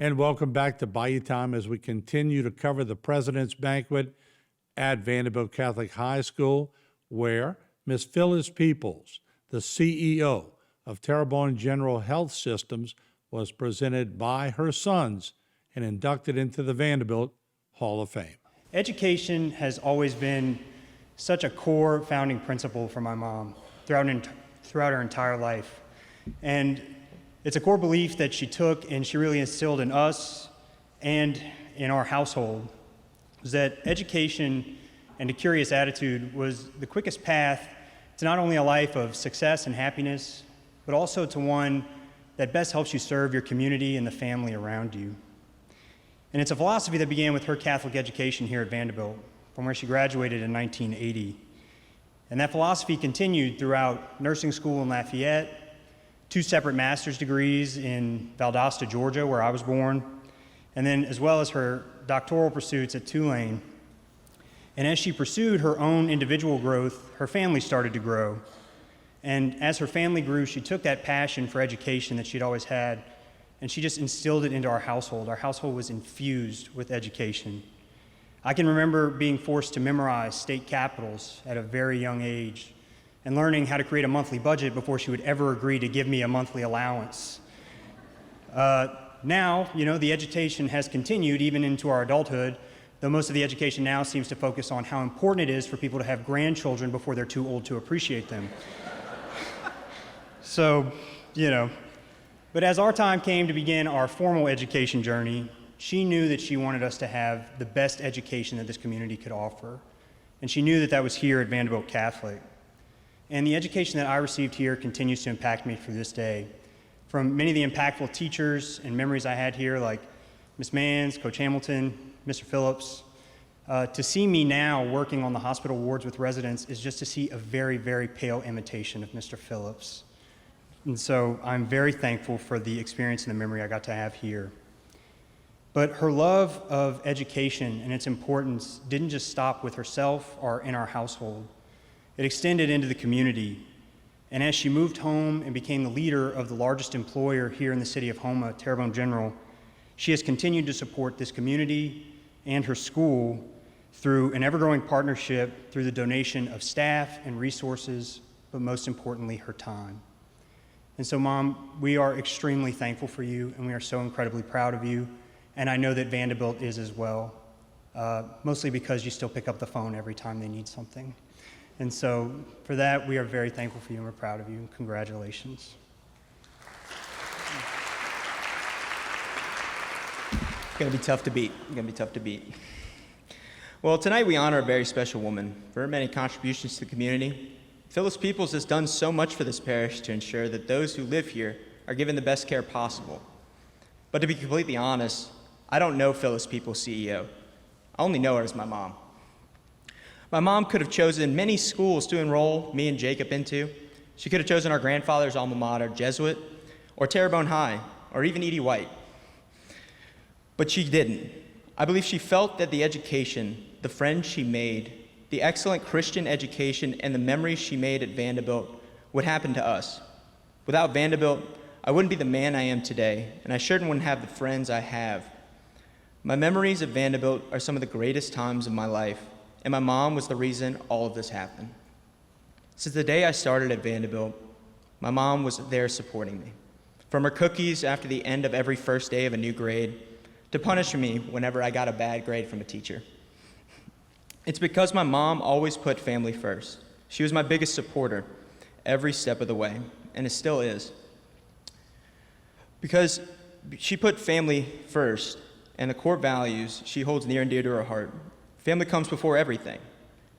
And welcome back to Bayou Time as we continue to cover the President's Banquet at Vandebilt Catholic High School, where Miss Phyllis Peoples, the CEO of Terrebonne General Health Systems, was presented by her sons and inducted into the Vandebilt Hall of Fame. Education has always been such a core founding principle for my mom throughout her entire life. And it's a core belief that she took and she really instilled in us and in our household, was that education and a curious attitude was the quickest path to not only a life of success and happiness, but also to one that best helps you serve your community and the family around you. And it's a philosophy that began with her Catholic education here at Vandebilt, from where she graduated in 1980. And that philosophy continued throughout nursing school in Lafayette, 2 separate master's degrees in Valdosta, Georgia, where I was born, and then as well as her doctoral pursuits at Tulane. And as she pursued her own individual growth, her family started to grow. And as her family grew, she took that passion for education that she'd always had, and she just instilled it into our household. Our household was infused with education. I can remember being forced to memorize state capitals at a very young age, and learning how to create a monthly budget before she would ever agree to give me a monthly allowance. Now, the education has continued even into our adulthood, though most of the education now seems to focus on how important it is for people to have grandchildren before they're too old to appreciate them. So, but as our time came to begin our formal education journey, she knew that she wanted us to have the best education that this community could offer. And she knew that that was here at Vandebilt Catholic. And the education that I received here continues to impact me for this day. From many of the impactful teachers and memories I had here, like Ms. Manns, Coach Hamilton, Mr. Phillips, to see me now working on the hospital wards with residents is just to see a very, very pale imitation of Mr. Phillips. And so I'm very thankful for the experience and the memory I got to have here. But her love of education and its importance didn't just stop with herself or in our household. It extended into the community. And as she moved home and became the leader of the largest employer here in the city of Houma, Terrebonne General, she has continued to support this community and her school through an ever-growing partnership through the donation of staff and resources, but most importantly, her time. And so, Mom, we are extremely thankful for you, and we are so incredibly proud of you. And I know that Vandebilt is as well, mostly because you still pick up the phone every time they need something. And so for that, we are very thankful for you and we're proud of you. Congratulations. Gonna be tough to beat. Well, tonight we honor a very special woman for her many contributions to the community. Phyllis Peoples has done so much for this parish to ensure that those who live here are given the best care possible. But to be completely honest, I don't know Phyllis Peoples, CEO. I only know her as my mom. My mom could have chosen many schools to enroll me and Jacob into. She could have chosen our grandfather's alma mater, Jesuit, or Terrebonne High, or even E.D. White. But she didn't. I believe she felt that the education, the friends she made, the excellent Christian education, and the memories she made at Vandebilt would happen to us. Without Vandebilt, I wouldn't be the man I am today, and I sure wouldn't have the friends I have. My memories of Vandebilt are some of the greatest times of my life, and my mom was the reason all of this happened. Since the day I started at Vandebilt, my mom was there supporting me. From her cookies after the end of every first day of a new grade, to punish me whenever I got a bad grade from a teacher. It's because my mom always put family first. She was my biggest supporter every step of the way, and it still is. Because she put family first, and the core values she holds near and dear to her heart. Family comes before everything.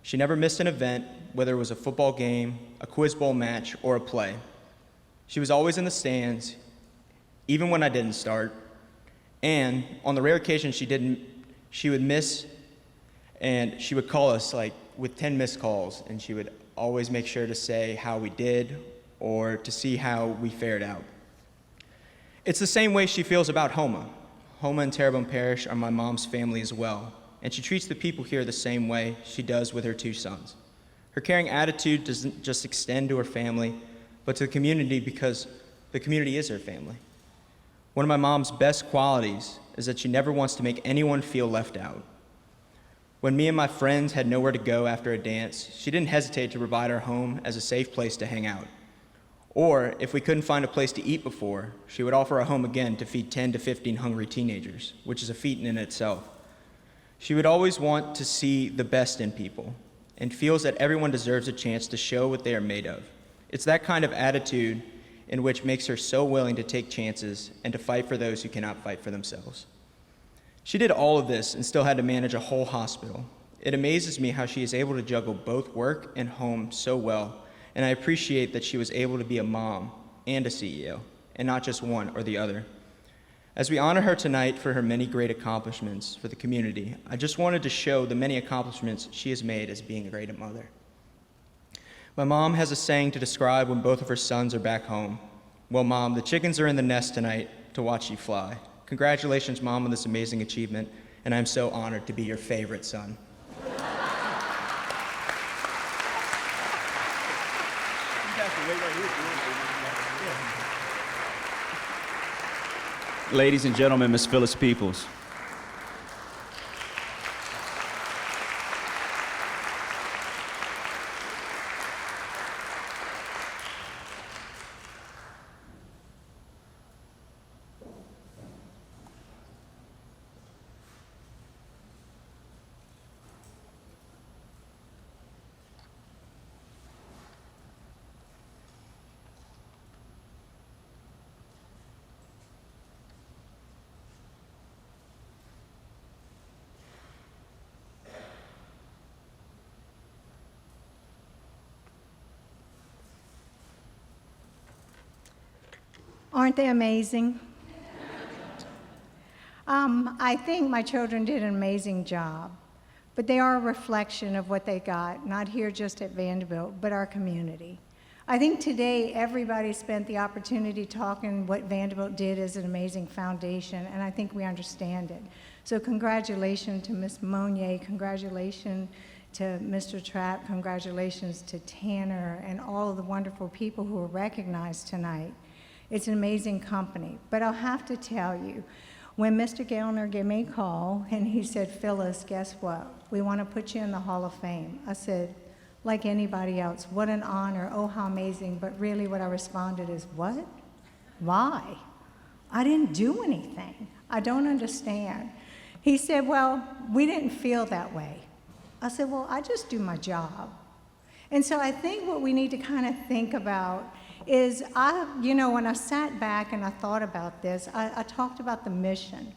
She never missed an event, whether it was a football game, a quiz bowl match, or a play. She was always in the stands, even when I didn't start. And on the rare occasion she would miss, and she would call us like with 10 missed calls, and she would always make sure to say how we did or to see how we fared out. It's the same way she feels about Houma. Houma and Terrebonne Parish are my mom's family as well, and she treats the people here the same way she does with her 2 sons. Her caring attitude doesn't just extend to her family, but to the community, because the community is her family. One of my mom's best qualities is that she never wants to make anyone feel left out. When me and my friends had nowhere to go after a dance, she didn't hesitate to provide our home as a safe place to hang out. Or, if we couldn't find a place to eat before, she would offer our home again to feed 10 to 15 hungry teenagers, which is a feat in itself. She would always want to see the best in people and feels that everyone deserves a chance to show what they are made of. It's that kind of attitude in which makes her so willing to take chances and to fight for those who cannot fight for themselves. She did all of this and still had to manage a whole hospital. It amazes me how she is able to juggle both work and home so well, and I appreciate that she was able to be a mom and a CEO, and not just one or the other. As we honor her tonight for her many great accomplishments for the community, I just wanted to show the many accomplishments she has made as being a great mother. My mom has a saying to describe when both of her sons are back home. Well, Mom, the chickens are in the nest tonight to watch you fly. Congratulations, Mom, on this amazing achievement, and I'm so honored to be your favorite son. Ladies and gentlemen, Ms. Phyllis Peoples. Aren't they amazing? I think my children did an amazing job, but they are a reflection of what they got, not here just at Vandebilt, but our community. I think today everybody spent the opportunity talking what Vandebilt did as an amazing foundation, and I think we understand it. So congratulations to Ms. Monier, congratulations to Mr. Trapp, congratulations to Tanner, and all of the wonderful people who were recognized tonight. It's an amazing company. But I'll have to tell you, when Mr. Gellner gave me a call and he said, Phyllis, guess what? We want to put you in the Hall of Fame. I said, like anybody else, what an honor, oh, how amazing. But really what I responded is, what? Why? I didn't do anything. I don't understand. He said, well, we didn't feel that way. I said, well, I just do my job. And so I think what we need to kind of think about is, when I sat back and I thought about this, I talked about the mission.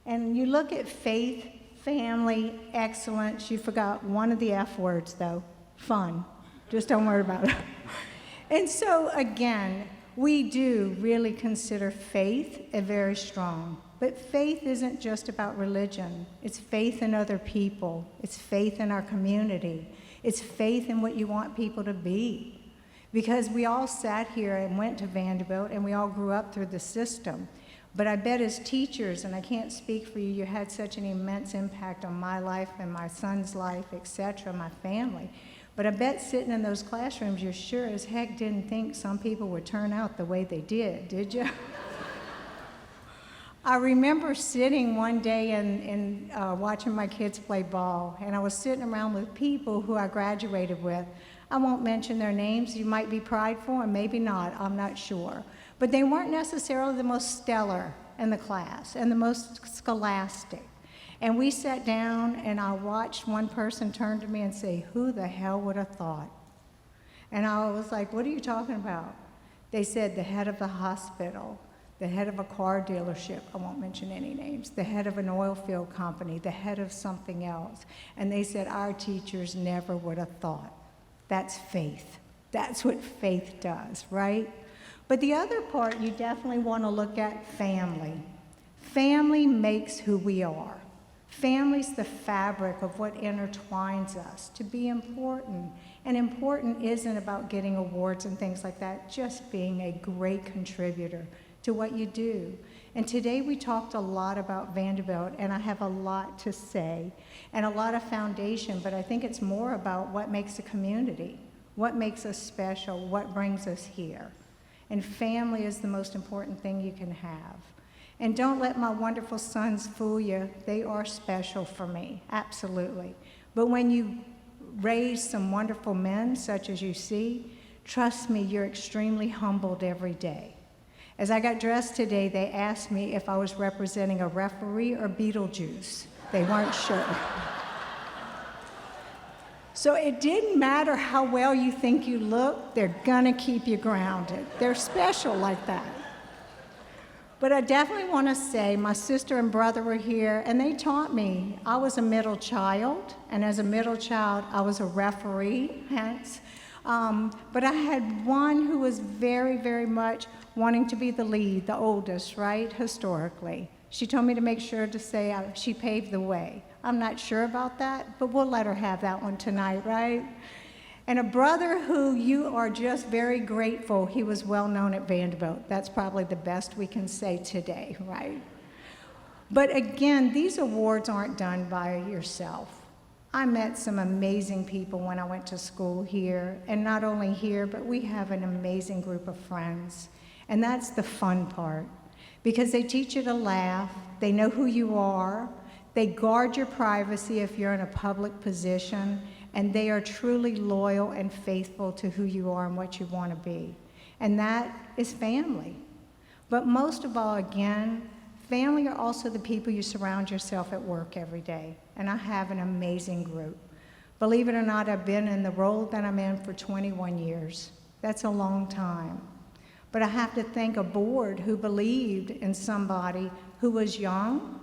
And you look at faith, family, excellence. You forgot one of the F words, though, fun. Just don't worry about it. And so, again, we do really consider faith a very strong. But faith isn't just about religion. It's faith in other people. It's faith in our community. It's faith in what you want people to be. Because we all sat here and went to Vandebilt, and we all grew up through the system. But I bet as teachers, and I can't speak for you, you had such an immense impact on my life and my son's life, et cetera, my family. But I bet sitting in those classrooms, you sure as heck didn't think some people would turn out the way they did you? I remember sitting one day and watching my kids play ball, and I was sitting around with people who I graduated with. I won't mention their names. You might be prideful, and maybe not. I'm not sure. But they weren't necessarily the most stellar in the class and the most scholastic. And we sat down, and I watched one person turn to me and say, who the hell would have thought? And I was like, what are you talking about? They said the head of the hospital, the head of a car dealership, I won't mention any names, the head of an oil field company, the head of something else. And they said, our teachers never would have thought. That's faith. That's what faith does, right? But the other part, you definitely want to look at family. Family makes who we are. Family's the fabric of what intertwines us to be important. And important isn't about getting awards and things like that, just being a great contributor to what you do. And today we talked a lot about Vandebilt, and I have a lot to say and a lot of foundation, but I think it's more about what makes a community, what makes us special, what brings us here. And family is the most important thing you can have. And don't let my wonderful sons fool you. They are special for me, absolutely. But when you raise some wonderful men, such as you see, trust me, you're extremely humbled every day. As I got dressed today, they asked me if I was representing a referee or Beetlejuice. They weren't sure. So it didn't matter how well you think you look, they're gonna keep you grounded. They're special like that. But I definitely want to say my sister and brother were here, and they taught me. I was a middle child, and as a middle child, I was a referee, hence. But I had one who was very, very much wanting to be the lead, the oldest, right, historically. She told me to make sure to say she paved the way. I'm not sure about that, but we'll let her have that one tonight, right? And a brother who you are just very grateful, he was well known at Vandebilt. That's probably the best we can say today, right? But again, these awards aren't done by yourself. I met some amazing people when I went to school here, and not only here, but we have an amazing group of friends. And that's the fun part, because they teach you to laugh, they know who you are, they guard your privacy if you're in a public position, and they are truly loyal and faithful to who you are and what you want to be. And that is family. But most of all, again, family are also the people you surround yourself at work every day. And I have an amazing group. Believe it or not, I've been in the role that I'm in for 21 years. That's a long time. But I have to thank a board who believed in somebody who was young.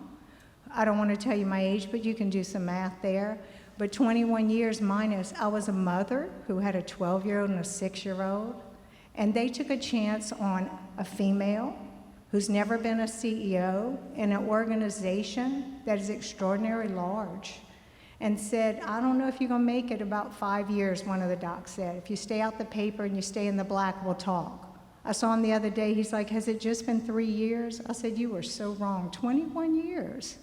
I don't want to tell you my age, but you can do some math there. But 21 years minus, I was a mother who had a 12-year-old and a 6-year-old, and they took a chance on a female who's never been a CEO in an organization that is extraordinarily large, and said, I don't know if you're gonna make it about 5 years, one of the docs said. If you stay out the paper and you stay in the black, we'll talk. I saw him the other day, he's like, has it just been 3 years? I said, you were so wrong, 21 years.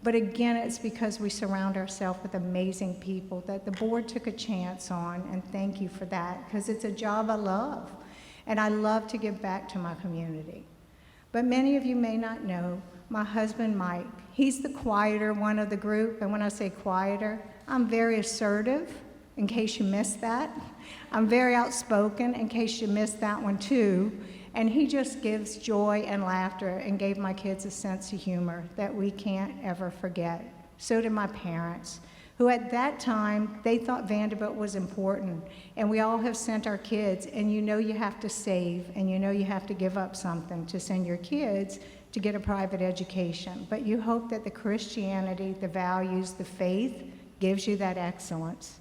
But again, it's because we surround ourselves with amazing people that the board took a chance on, and thank you for that, because it's a job I love, and I love to give back to my community. But many of you may not know, my husband, Mike, he's the quieter one of the group, and when I say quieter, I'm very assertive, in case you missed that. I'm very outspoken, in case you missed that one too. And he just gives joy and laughter and gave my kids a sense of humor that we can't ever forget. So did my parents, who at that time, they thought Vandebilt was important. And we all have sent our kids, and you know you have to save, and you know you have to give up something to send your kids to get a private education. But you hope that the Christianity, the values, the faith gives you that excellence.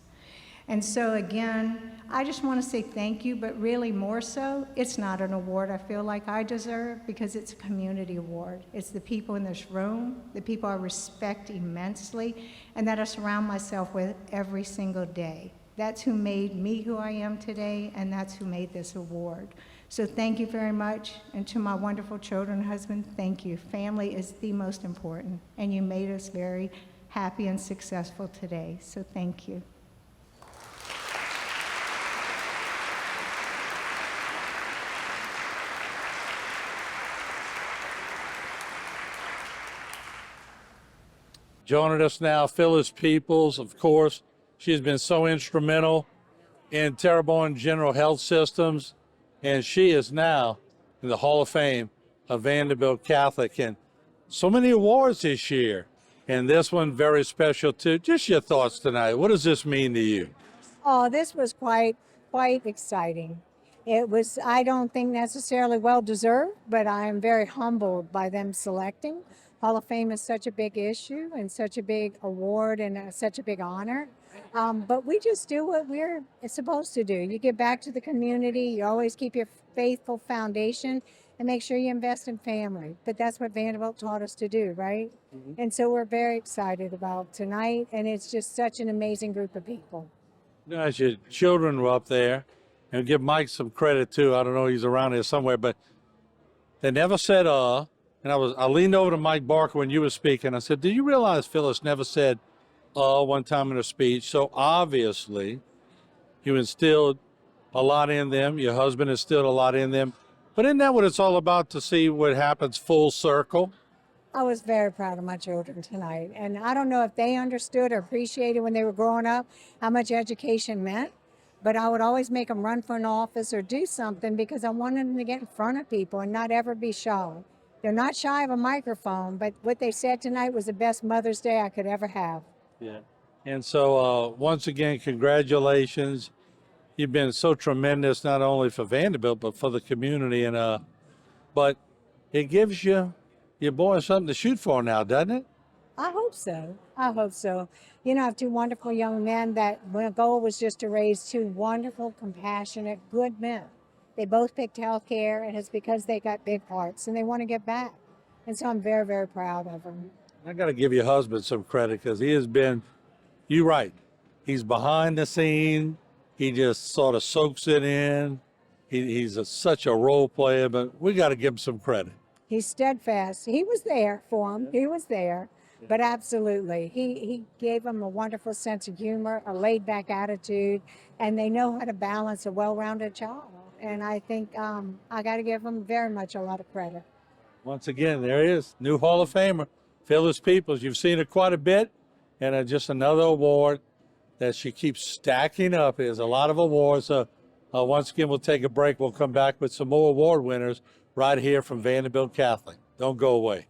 And so again, I just want to say thank you, but really more so, it's not an award I feel like I deserve, because it's a community award. It's the people in this room, the people I respect immensely, and that I surround myself with every single day. That's who made me who I am today, and that's who made this award. So thank you very much, and to my wonderful children and husband, thank you. Family is the most important, and you made us very happy and successful today, so thank you. Joining us now, Phyllis Peoples, of course. She's been so instrumental in Terrebonne General Health Systems, and she is now in the Hall of Fame of Vandebilt Catholic. And so many awards this year, and this one very special too. Just your thoughts tonight. What does this mean to you? Oh, this was quite exciting. It was, I don't think necessarily well-deserved, but I am very humbled by them selecting. Hall of Fame is such a big issue and such a big award and such a big honor. But we just do what we're supposed to do. You give back to the community, you always keep your faithful foundation, and make sure you invest in family. But that's what Vandebilt taught us to do, right? Mm-hmm. And so we're very excited about tonight, and it's just such an amazing group of people. You know, as your children were up there, and give Mike some credit too, I don't know, he's around here somewhere, but they never said, and I leaned over to Mike Barker when you were speaking. I said, do you realize Phyllis never said one time in her speech? So obviously, you instilled a lot in them. Your husband instilled a lot in them. But isn't that what it's all about, to see what happens full circle? I was very proud of my children tonight. And I don't know if they understood or appreciated when they were growing up how much education meant, but I would always make them run for an office or do something because I wanted them to get in front of people and not ever be shy. They're not shy of a microphone, but what they said tonight was the best Mother's Day I could ever have. Yeah. And so, once again, congratulations. You've been so tremendous, not only for Vandebilt, but for the community. And but it gives your boy something to shoot for now, doesn't it? I hope so. I hope so. You know, I have two wonderful young men that my goal was just to raise two wonderful, compassionate, good men. They both picked healthcare, and it's because they got big hearts and they want to get back. And so I'm very, very proud of them. I got to give your husband some credit, because he has been, you're right, he's behind the scene. He just sort of soaks it in. He's such a role player, but we got to give him some credit. He's steadfast. He was there for him. He was there. But absolutely, he gave them a wonderful sense of humor, a laid-back attitude, and they know how to balance a well-rounded child. And I think I got to give them very much a lot of credit. Once again, there he is, new Hall of Famer, Phyllis Peoples. You've seen her quite a bit, and just another award that she keeps stacking up. There's a lot of awards. Once again, we'll take a break. We'll come back with some more award winners right here from Vandebilt Catholic. Don't go away.